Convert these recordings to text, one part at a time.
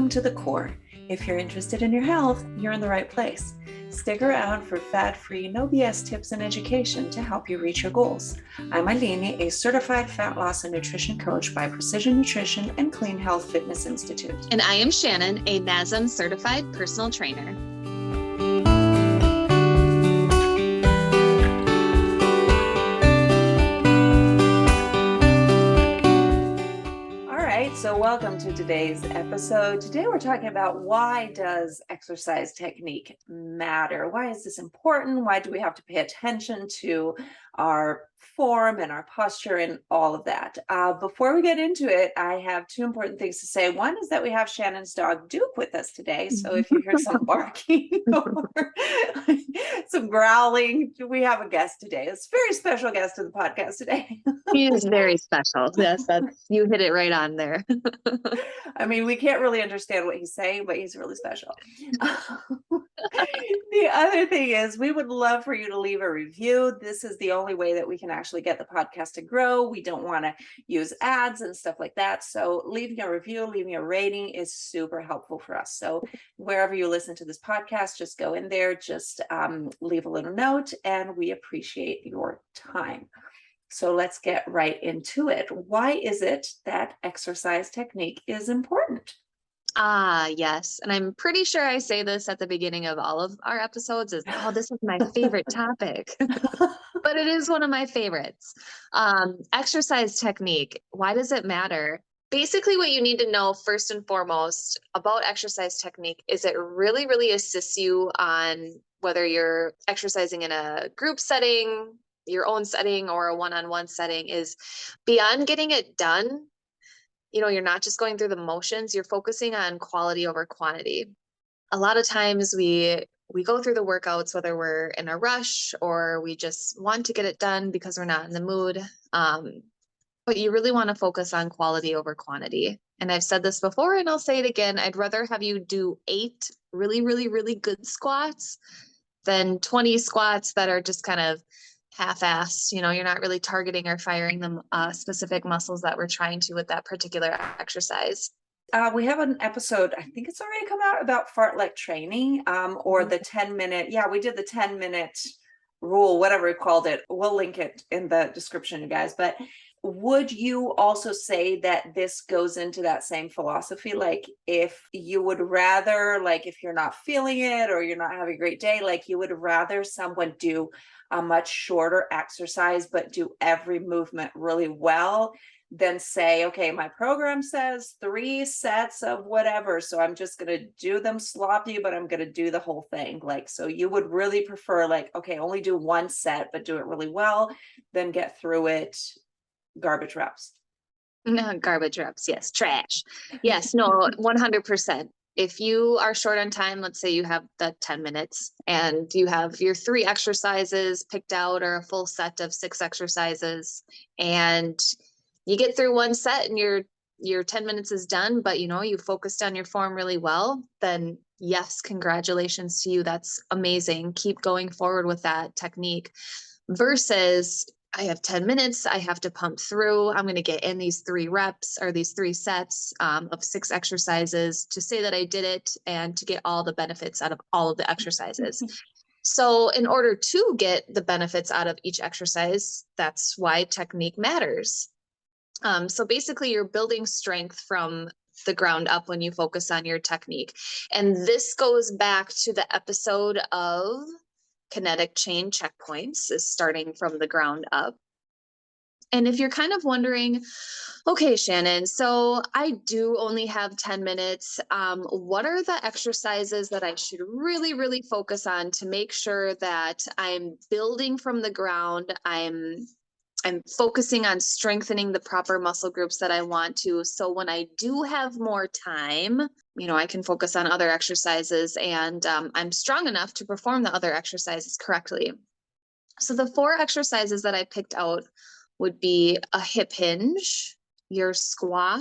Welcome to The Core. If you're interested in your health, you're in the right place. Stick around for fat-free, no BS tips and education to help you reach your goals. I'm Eileen, a certified fat loss and nutrition coach by Precision Nutrition and Clean Health Fitness Institute. And I am Shannon, a NASM certified personal trainer. So welcome to today's episode. Today we're talking about why does exercise technique matter? Why is this important? Why do we have to pay attention to our form and our posture and all of that? Before we get into it, I have two important things to say. One is that we have Shannon's dog Duke with us today. So if you hear some barking or some growling, we have a guest today. It's a very special guest to the podcast today. He is very special. Yes, you hit it right on there. I mean, we can't really understand what he's saying, but he's really special. The other thing is we would love for you to leave a review. This is the only way that we can actually get the podcast to grow. We don't want to use ads and stuff like that. So leaving a review, leaving a rating is super helpful for us. So wherever you listen to this podcast, just go in there, just leave a little note, and we appreciate your time. So let's get right into it. Why is it that exercise technique is important? Yes. And I'm pretty sure I say this at the beginning of all of our episodes is, this is my favorite topic, but it is one of my favorites. Exercise technique. Why does it matter? Basically, what you need to know first and foremost about exercise technique is it really, really assists you on whether you're exercising in a group setting, your own setting, or a one-on-one setting, is beyond getting it done. You're not just going through the motions, you're focusing on quality over quantity. A lot of times we go through the workouts, whether we're in a rush or we just want to get it done because we're not in the mood. But you really want to focus on quality over quantity. And I've said this before and I'll say it again. I'd rather have you do 8 really, really, really good squats than 20 squats that are just kind of half-assed. You're not really targeting or firing the specific muscles that we're trying to with that particular exercise. We have an episode, I think it's already come out, about fartlek training, or the 10-minute. Yeah, we did the 10-minute rule, whatever we called it. We'll link it in the description, you guys. But would you also say that this goes into that same philosophy? Like if you would rather, like if you're not feeling it or you're not having a great day, like you would rather someone do a much shorter exercise, but do every movement really well than say, okay, my program says 3 sets of whatever, so I'm just going to do them sloppy, but I'm going to do the whole thing. Like, so you would really prefer like, okay, only do 1 set, but do it really well, then get through it. Garbage reps. No, garbage reps. Yes. Trash. Yes. No, 100%. If you are short on time, let's say you have the 10 minutes and you have your 3 exercises picked out or a full set of 6 exercises, and you get through 1 set and your 10 minutes is done, but you focused on your form really well, then yes, congratulations to you. That's amazing. Keep going forward with that technique versus I have 10 minutes. I have to pump through. I'm going to get in these 3 reps or these 3 sets of 6 exercises to say that I did it and to get all the benefits out of all of the exercises. So in order to get the benefits out of each exercise, that's why technique matters. So basically you're building strength from the ground up when you focus on your technique. And this goes back to the episode of kinetic chain checkpoints, is starting from the ground up. And if you're kind of wondering, okay, Shannon, so I do only have 10 minutes. What are the exercises that I should really, really focus on to make sure that I'm building from the ground? I'm focusing on strengthening the proper muscle groups that I want to. So when I do have more time, I can focus on other exercises and I'm strong enough to perform the other exercises correctly. So the 4 exercises that I picked out would be a hip hinge, your squat,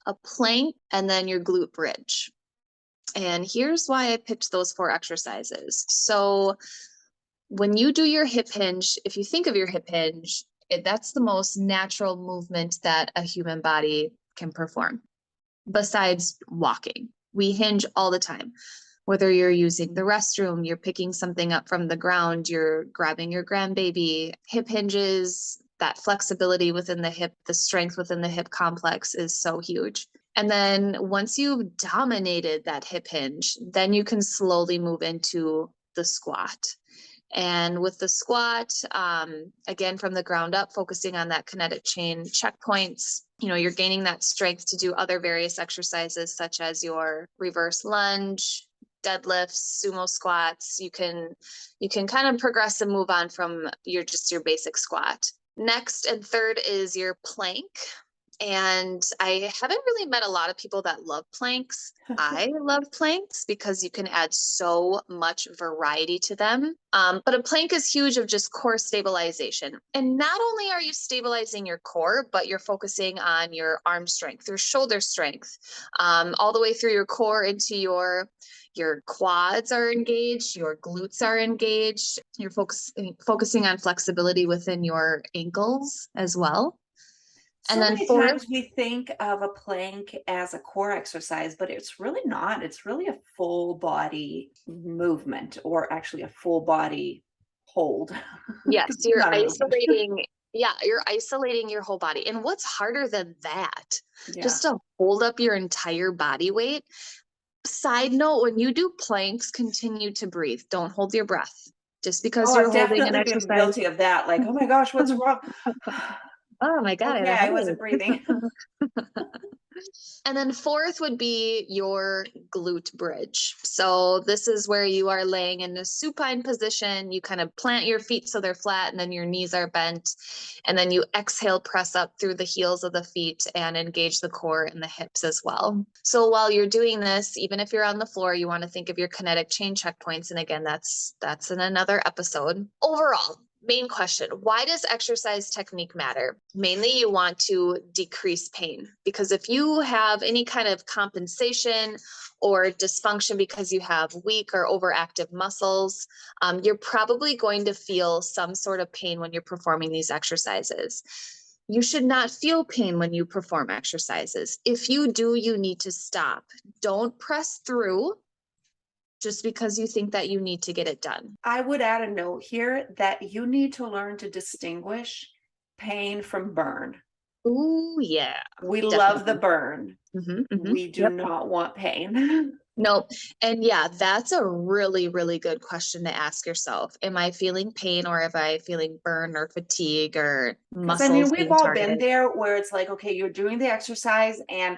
a plank, and then your glute bridge. And here's why I picked those 4 exercises. So when you do your hip hinge, if you think of your hip hinge, that's the most natural movement that a human body can perform besides walking. We hinge all the time. Whether you're using the restroom, you're picking something up from the ground, you're grabbing your grandbaby, hip hinges, that flexibility within the hip, the strength within the hip complex is so huge. And then once you've dominated that hip hinge, then you can slowly move into the squat. And with the squat, again, from the ground up, focusing on that kinetic chain checkpoints, you're gaining that strength to do other various exercises, such as your reverse lunge, deadlifts, sumo squats. You can kind of progress and move on from your basic squat. Next and third is your plank. And I haven't really met a lot of people that love planks. I love planks because you can add so much variety to them. But a plank is huge of just core stabilization. And not only are you stabilizing your core, but you're focusing on your arm strength, your shoulder strength, all the way through your core into your quads are engaged, your glutes are engaged. You're focusing on flexibility within your ankles as well. So many times we think of a plank as a core exercise, but it's really not. It's really a full body movement, or actually a full body hold. Yes, you're isolating. you're isolating your whole body. And what's harder than that? Yeah. Just to hold up your entire body weight. Side note, when you do planks, continue to breathe. Don't hold your breath. Just because you're I've holding an definitely been exercise. guilty of that. Like, oh my gosh, what's wrong? Oh my God, Okay, I wasn't breathing. And then fourth would be your glute bridge. So this is where you are laying in a supine position. You kind of plant your feet so they're flat, and then your knees are bent. And then you exhale, press up through the heels of the feet and engage the core and the hips as well. So while you're doing this, even if you're on the floor, you want to think of your kinetic chain checkpoints. And again, that's in another episode. Overall, main question, why does exercise technique matter? Mainly you want to decrease pain, because if you have any kind of compensation or dysfunction because you have weak or overactive muscles, you're probably going to feel some sort of pain when you're performing these exercises. You should not feel pain when you perform exercises. If you do, you need to stop. Don't press through just because you think that you need to get it done. I would add a note here that you need to learn to distinguish pain from burn. Ooh, yeah. We definitely love the burn. Mm-hmm. We do not want pain. Nope. And yeah, that's a really, really good question to ask yourself. Am I feeling pain, or am I feeling burn or fatigue or muscles we've being all targeted? been there where it's like, okay, you're doing the exercise and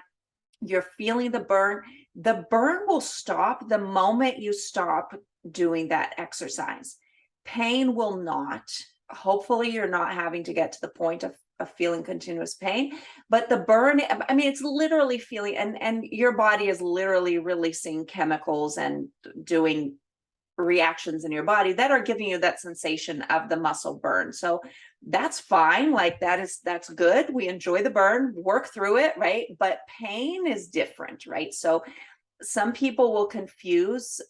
you're feeling the burn. The burn will stop the moment you stop doing that exercise. Pain will not. Hopefully you're not having to get to the point of feeling continuous pain, but the burn, it's literally feeling, and your body is literally releasing chemicals and doing reactions in your body that are giving you that sensation of the muscle burn. So that's fine. Like that's good. We enjoy the burn, work through it, right? But pain is different, right? So some people will confuse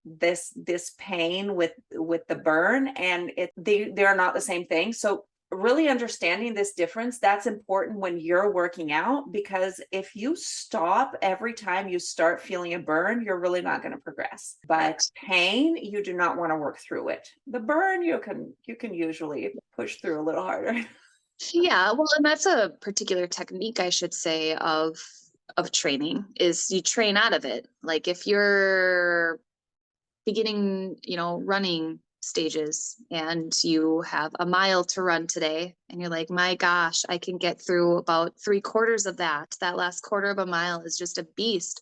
this pain with the burn, and they're not the same thing. So really understanding this difference, that's important when you're working out, because if you stop every time you start feeling a burn, you're really not going to progress. But pain, you do not want to work through it. The burn, you can usually push through a little harder. Yeah, well, and that's a particular technique, I should say, of training, is you train out of it. Like if you're beginning, running stages, and you have a mile to run today, and you're like, my gosh, I can get through about 3/4 of that. That last quarter of a mile is just a beast.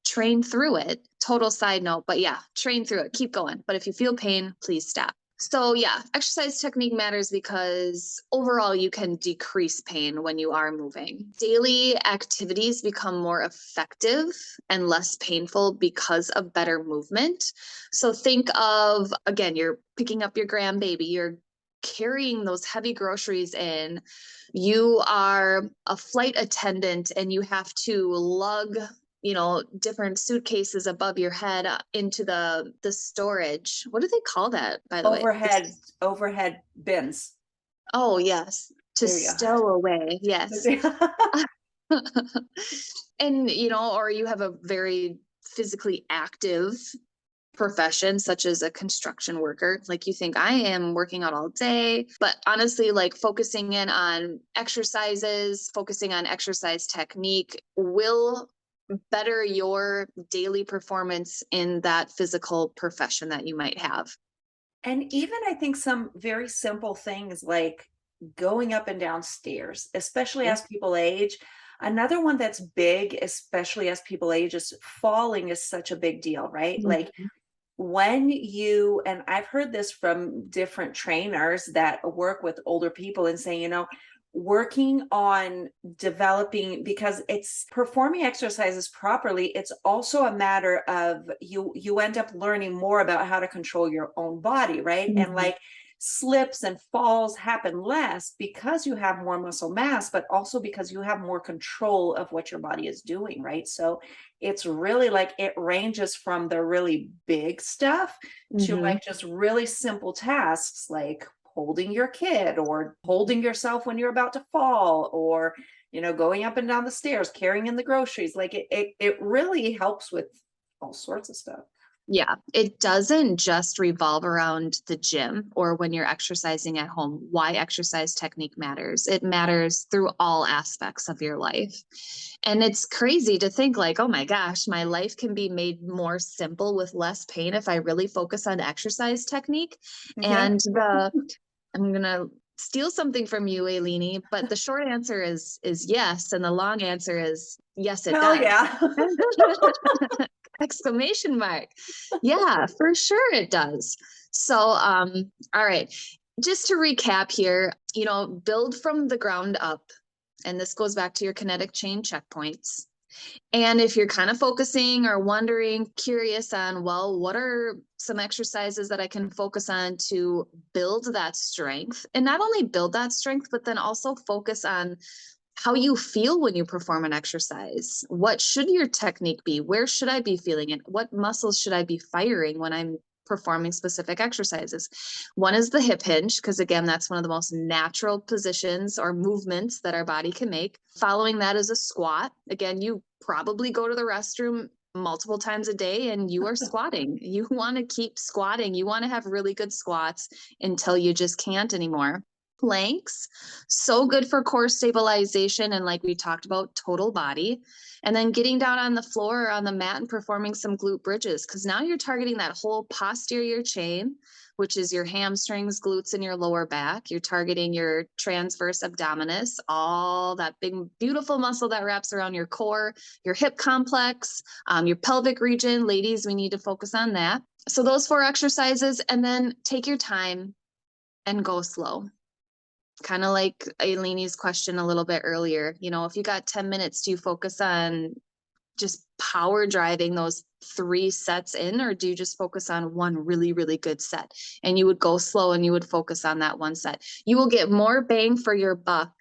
Train through it. Total side note, but yeah, train through it. Keep going. But if you feel pain, please stop. So yeah, exercise technique matters because overall you can decrease pain when you are moving. Daily activities become more effective and less painful because of better movement. So think of, again, you're picking up your grandbaby, you're carrying those heavy groceries in, you are a flight attendant and you have to lug different suitcases above your head into the storage. What do they call that, by the way? Overhead bins. Oh, yes. To stow away. Yes. And, or you have a very physically active profession, such as a construction worker, like you think I am working out all day, but honestly, like focusing in on exercises, focusing on exercise technique will better your daily performance in that physical profession that you might have. And even I think some very simple things like going up and down stairs, especially Yeah. as people age. Another one that's big, especially as people age, is falling is such a big deal, right? Like Mhm. when you, and I've heard this from different trainers that work with older people and saying, working on developing, because it's performing exercises properly, it's also a matter of you end up learning more about how to control your own body, right? And Mhm. like slips and falls happen less because you have more muscle mass, but also because you have more control of what your body is doing, right? So it's really like it ranges from the really big stuff to Mhm. like just really simple tasks like holding your kid or holding yourself when you're about to fall, or going up and down the stairs, carrying in the groceries. Like it really helps with all sorts of stuff. Yeah, it doesn't just revolve around the gym or when you're exercising at home. Why exercise technique matters. It matters through all aspects of your life. And it's crazy to think like, oh my gosh, my life can be made more simple with less pain if I really focus on exercise technique. Yeah. And I'm gonna steal something from you, Ailini, but the short answer is yes, and the long answer is yes, it Hell does. yeah. Exclamation mark. Yeah, for sure it does. So, all right. Just to recap here, build from the ground up. And this goes back to your kinetic chain checkpoints. And if you're kind of focusing or wondering, curious on, well, what are some exercises that I can focus on to build that strength? And not only build that strength, but then also focus on how you feel when you perform an exercise. What should your technique be? Where should I be feeling it? What muscles should I be firing when I'm performing specific exercises? One is the hip hinge, because again, that's one of the most natural positions or movements that our body can make. Following that is a squat. Again, you probably go to the restroom multiple times a day and you are squatting. You want to keep squatting. You want to have really good squats until you just can't anymore. Planks, so good for core stabilization and like we talked about, total body. And then getting down on the floor or on the mat and performing some glute bridges, because now you're targeting that whole posterior chain, which is your hamstrings, glutes, and your lower back. You're targeting your transverse abdominis, all that big, beautiful muscle that wraps around your core, your hip complex, your pelvic region. Ladies, we need to focus on that. So those 4 exercises, and then take your time and go slow. Kind of like Ailini's question a little bit earlier, if you got 10 minutes, do you focus on just power driving those 3 sets in, or do you just focus on one really, really good set? And you would go slow and you would focus on that one set. You will get more bang for your buck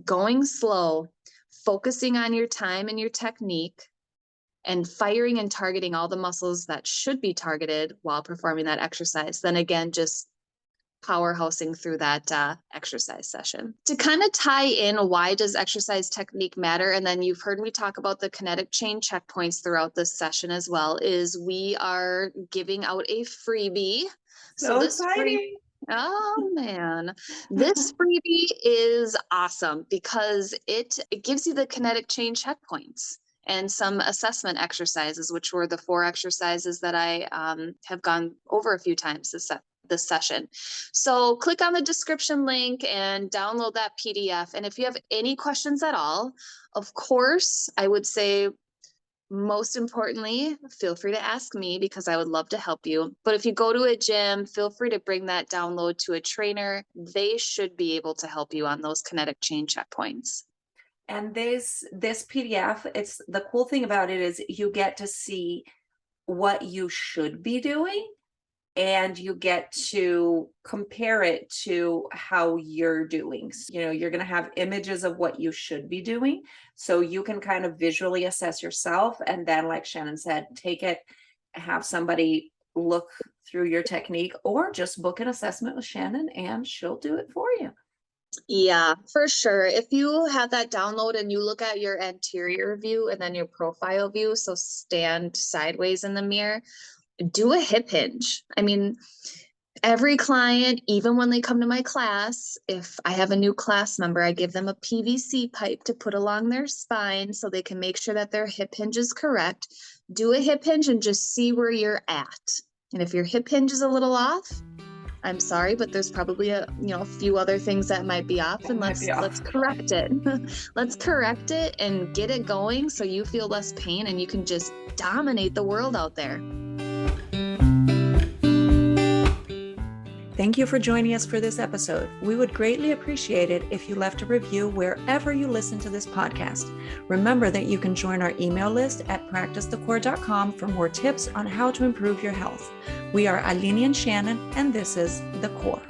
going slow, focusing on your time and your technique, and firing and targeting all the muscles that should be targeted while performing that exercise. Then again, just powerhousing through that exercise session. To kind of tie in, why does exercise technique matter? And then you've heard me talk about the kinetic chain checkpoints throughout this session as well, is we are giving out a freebie. So So this free, exciting. oh man, this freebie is awesome because it gives you the kinetic chain checkpoints and some assessment exercises, which were the 4 exercises that I have gone over a few times this session. So click on the description link and download that PDF. And if you have any questions at all, of course, I would say most importantly, feel free to ask me because I would love to help you. But if you go to a gym, feel free to bring that download to a trainer. They should be able to help you on those kinetic chain checkpoints. And this PDF, it's the cool thing about it is you get to see what you should be doing, and you get to compare it to how you're doing. You're going to have images of what you should be doing, so you can kind of visually assess yourself, and then like Shannon said, take it, have somebody look through your technique, or just book an assessment with Shannon and she'll do it for you. Yeah, for sure. If you have that download and you look at your anterior view and then your profile view, so stand sideways in the mirror, do a hip hinge. I mean, every client, even when they come to my class, if I have a new class member, I give them a PVC pipe to put along their spine so they can make sure that their hip hinge is correct. Do a hip hinge and just see where you're at. And if your hip hinge is a little off, I'm sorry, but there's probably a few other things that might be off, and let's correct it. Let's correct it and get it going so you feel less pain and you can just dominate the world out there. Thank you for joining us for this episode. We would greatly appreciate it if you left a review wherever you listen to this podcast. Remember that you can join our email list at practicethecore.com for more tips on how to improve your health. We are Aline and Shannon, and this is The Core.